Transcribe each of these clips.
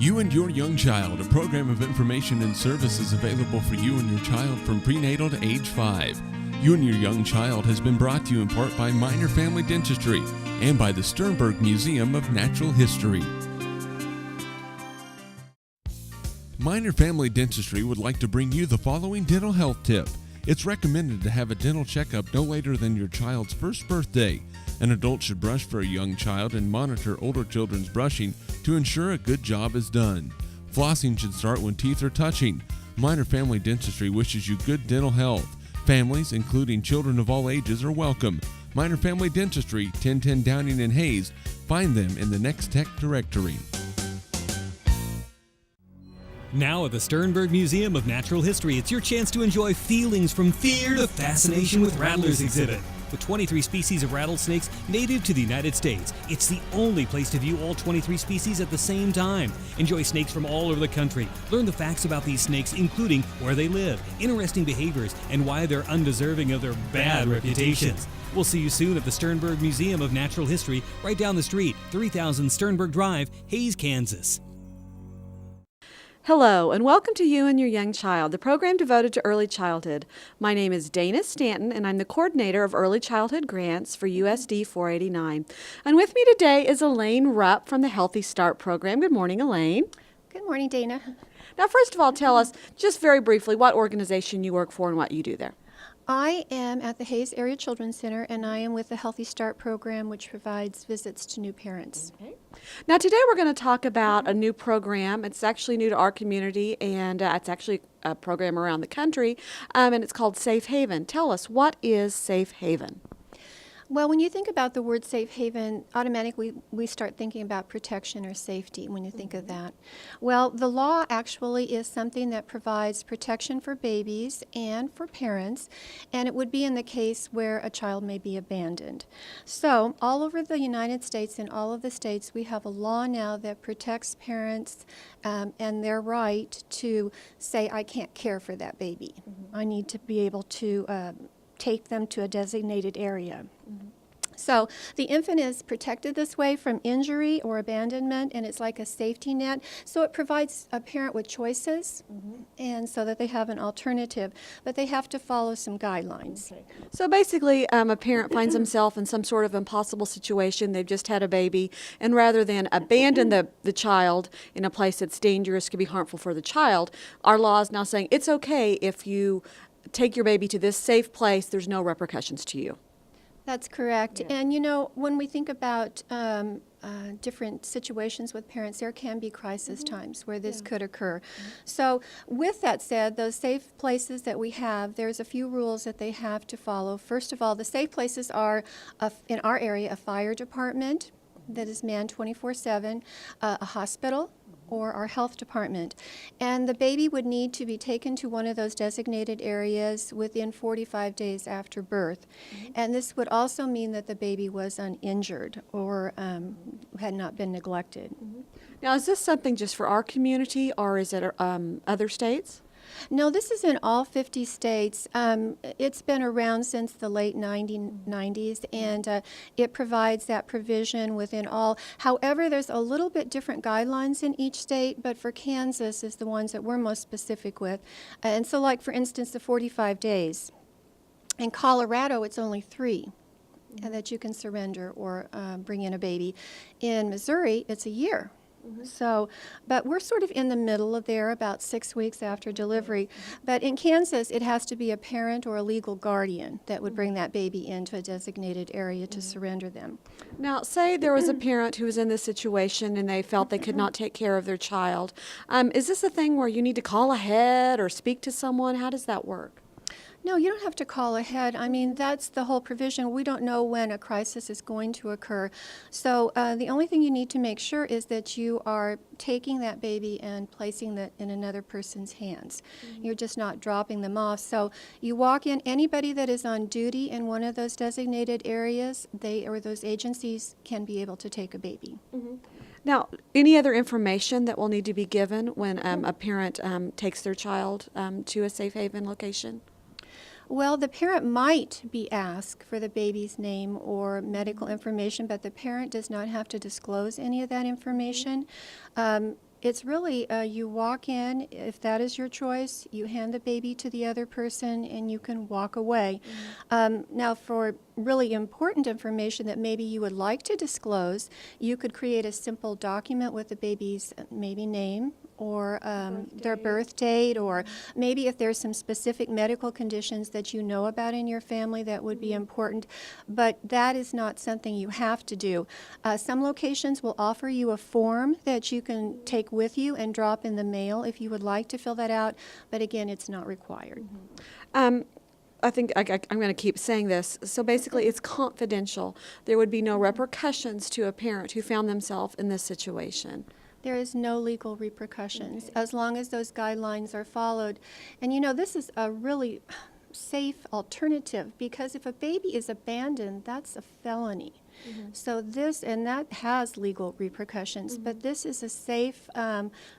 You and Your Young Child, a program of information and services available for you and your child from prenatal to age 5. You and Your Young Child has been brought to you in part by Minor Family Dentistry and by the Sternberg Museum of Natural History. Minor Family Dentistry would like to bring you the following dental health tip. It's recommended to have a dental checkup no later than your child's first birthday. An adult should brush for a young child and monitor older children's brushing to ensure a good job is done. Flossing should start when teeth are touching. Minor Family Dentistry wishes you good dental health. Families, including children of all ages, are welcome. Minor Family Dentistry, 1010 Downing and Hayes. Find them in the Next Tech directory. Now at the Sternberg Museum of Natural History, it's your chance to enjoy feelings from fear to fascination with Rattlers exhibit. With 23 species of rattlesnakes native to the United States, it's the only place to view all 23 species at the same time. Enjoy snakes from all over the country. Learn the facts about these snakes, including where they live, interesting behaviors, and why they're undeserving of their bad reputations. We'll see you soon at the Sternberg Museum of Natural History, right down the street, 3000 Sternberg Drive, Hayes, Kansas. Hello, and welcome to You and Your Young Child, the program devoted to early childhood. My name is Dana Stanton, and I'm the coordinator of early childhood grants for USD 489. And with me today is Elaine Rupp from the Healthy Start program. Good morning, Elaine. Good morning, Dana. Now, first of all, tell us, just very briefly, what organization you work for and what you do there. I am at the Hayes Area Children's Center, and I am with the Healthy Start program, which provides visits to new parents. Okay. Now, today we're going to talk about a new program. It's actually new to our community, and it's actually a program around the country, and it's called Safe Haven. Tell us, what is Safe Haven? Well, when you think about the word safe haven, automatically we start thinking about protection or safety when you think of that. Well, the law actually is something that provides protection for babies and for parents, and it would be in the case where a child may be abandoned. So, all over the United States, in all of the states, we have a law now that protects parents and their right to say, I can't care for that baby. I need to be able to take them to a designated area. So the infant is protected this way from injury or abandonment, and it's like a safety net. So it provides a parent with choices, and so that they have an alternative, but they have to follow some guidelines. Okay. So basically, a parent finds himself in some sort of impossible situation. They've just had a baby, and rather than abandon the child in a place that's dangerous, could be harmful for the child, our law is now saying it's okay if you take your baby to this safe place, there's no repercussions to you. That's correct. Yeah. And you know, when we think about different situations with parents, there can be crisis times where this could occur. So with that said, those safe places that we have, there's a few rules that they have to follow. First of all, the safe places are, in our area, a fire department that is manned 24/7, a hospital, or our health department. And the baby would need to be taken to one of those designated areas within 45 days after birth. And this would also mean that the baby was uninjured or had not been neglected. Now, is this something just for our community, or is it other states? No, this is in all 50 states. It's been around since the late 90s, and it provides that provision within all. However, there's a little bit different guidelines in each state, but for Kansas is the ones that we're most specific with. And so, like, for instance, the 45 days. In Colorado, it's only 3 that you can surrender or bring in a baby. In Missouri, it's a year. So, but we're sort of in the middle of there, about 6 weeks after delivery. But in Kansas, it has to be a parent or a legal guardian that would bring that baby into a designated area to surrender them. Now, say there was a parent who was in this situation and they felt they could not take care of their child. Is this a thing where you need to call ahead or speak to someone? How does that work? No, you don't have to call ahead. I mean, that's the whole provision. We don't know when a crisis is going to occur. So the only thing you need to make sure is that you are taking that baby and placing it in another person's hands. You're just not dropping them off. So you walk in, anybody that is on duty in one of those designated areas, they or those agencies can be able to take a baby. Now, any other information that will need to be given when a parent takes their child to a safe haven location? Well, the parent might be asked for the baby's name or medical information, but the parent does not have to disclose any of that information. It's really, you walk in, if that is your choice, you hand the baby to the other person and you can walk away. Now, for really important information that maybe you would like to disclose, you could create a simple document with the baby's maybe name or their birth date, or maybe if there's some specific medical conditions that you know about in your family that would be important, but that is not something you have to do. Some locations will offer you a form that you can take with you and drop in the mail if you would like to fill that out, but again, it's not required. I think I'm going to keep saying this. So basically, it's confidential. There would be no repercussions to a parent who found themselves in this situation. There is no legal repercussions as long as those guidelines are followed. And you know, this is a really safe alternative because if a baby is abandoned, that's a felony. So this, and that has legal repercussions, but this is a safe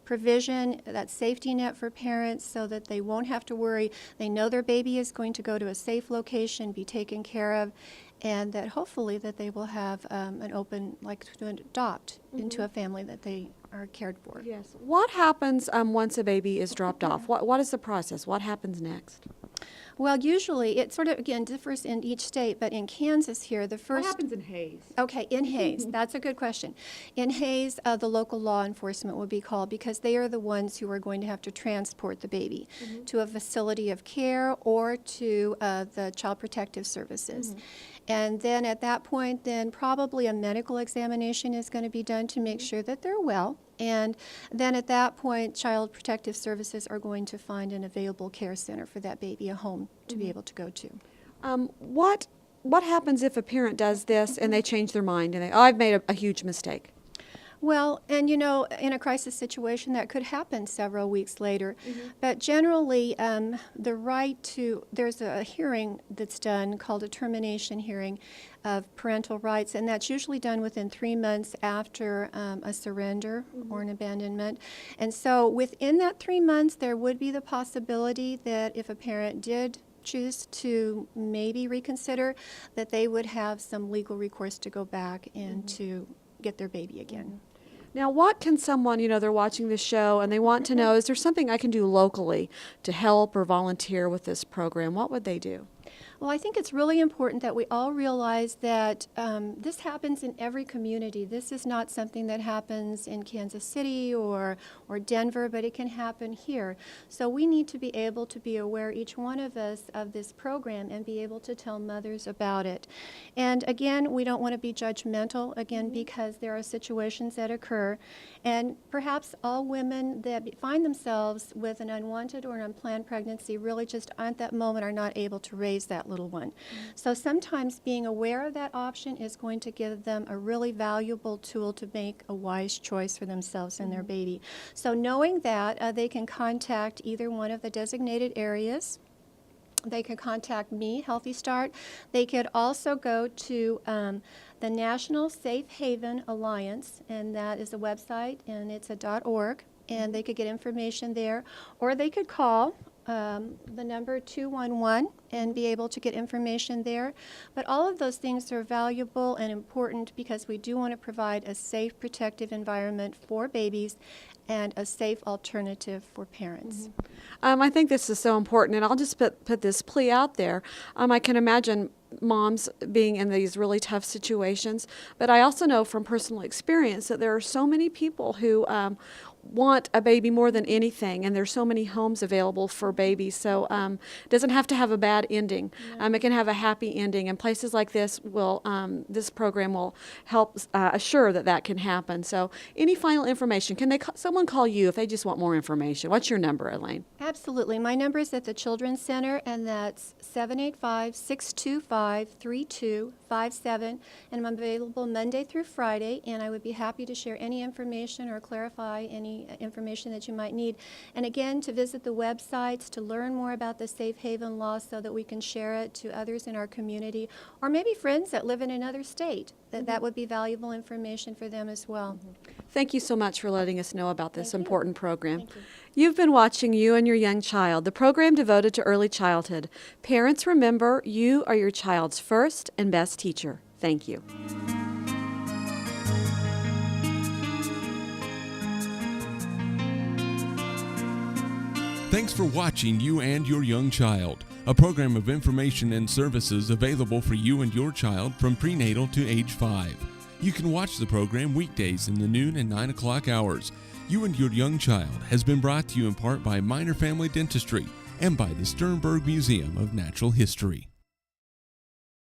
provision, that safety net for parents so that they won't have to worry. They know their baby is going to go to a safe location, be taken care of, and that hopefully that they will have an open, like to adopt into a family that they are cared for. Yes. What happens once a baby is dropped off? What is the process? What happens next? Well, usually it sort of, again, differs in each state, but in Kansas here, the first... What happens in Hayes? Okay, in Hayes, that's a good question. In Hayes, the local law enforcement would be called because they are the ones who are going to have to transport the baby to a facility of care or to the Child Protective Services. And then at that point, then probably a medical examination is going to be done to make sure that they're well. And then at that point, Child Protective Services are going to find an available care center for that baby, a home to be able to go to. What happens if a parent does this and they change their mind and I've made a huge mistake? Well, and you know, in a crisis situation, that could happen several weeks later. But generally, the right to, there's a hearing that's done called a termination hearing of parental rights, and that's usually done within 3 months after a surrender or an abandonment. And so within that 3 months, there would be the possibility that if a parent did choose to maybe reconsider, that they would have some legal recourse to go back and to get their baby again. Now, what can someone, they're watching this show and they want to know, is there something I can do locally to help or volunteer with this program? What would they do? Well, I think it's really important that we all realize that this happens in every community. This is not something that happens in Kansas City or Denver, but it can happen here. So we need to be able to be aware, each one of us, of this program and be able to tell mothers about it. And again, we don't want to be judgmental, again, because there are situations that occur. And perhaps all women that find themselves with an unwanted or an unplanned pregnancy really just at that moment are not able to raise that little one. So sometimes being aware of that option is going to give them a really valuable tool to make a wise choice for themselves and their baby. So knowing that, they can contact either one of the designated areas. They could contact me, Healthy Start. They could also go to the National Safe Haven Alliance, and that is a website, and it's a .org, and they could get information there. Or they could call the number 211 and be able to get information there. But all of those things are valuable and important because we do want to provide a safe, protective environment for babies and a safe alternative for parents. I think this is so important, and I'll just put this plea out there. I can imagine moms being in these really tough situations, but I also know from personal experience that there are so many people who want a baby more than anything, and there's so many homes available for babies, so it doesn't have to have a bad ending. It can have a happy ending, and places like this will, this program will help assure that that can happen. So any final information, can they someone call you if they just want more information? What's your number, Elaine? Absolutely. My number is at the Children's Center, and that's 785-625-3257, and I'm available Monday through Friday, and I would be happy to share any information or clarify any information that you might need. And again, to visit the websites to learn more about the Safe Haven law so that we can share it to others in our community, or maybe friends that live in another state, that would be valuable information for them as well. Thank you so much for letting us know about this important program. Thank you. You've been watching You and Your Young Child, the program devoted to early childhood. Parents, remember, you are your child's first and best teacher. Thank you. Thanks for watching You and Your Young Child, a program of information and services available for you and your child from prenatal to age 5. You can watch the program weekdays in the noon and 9 o'clock hours. You and Your Young Child has been brought to you in part by Minor Family Dentistry and by the Sternberg Museum of Natural History.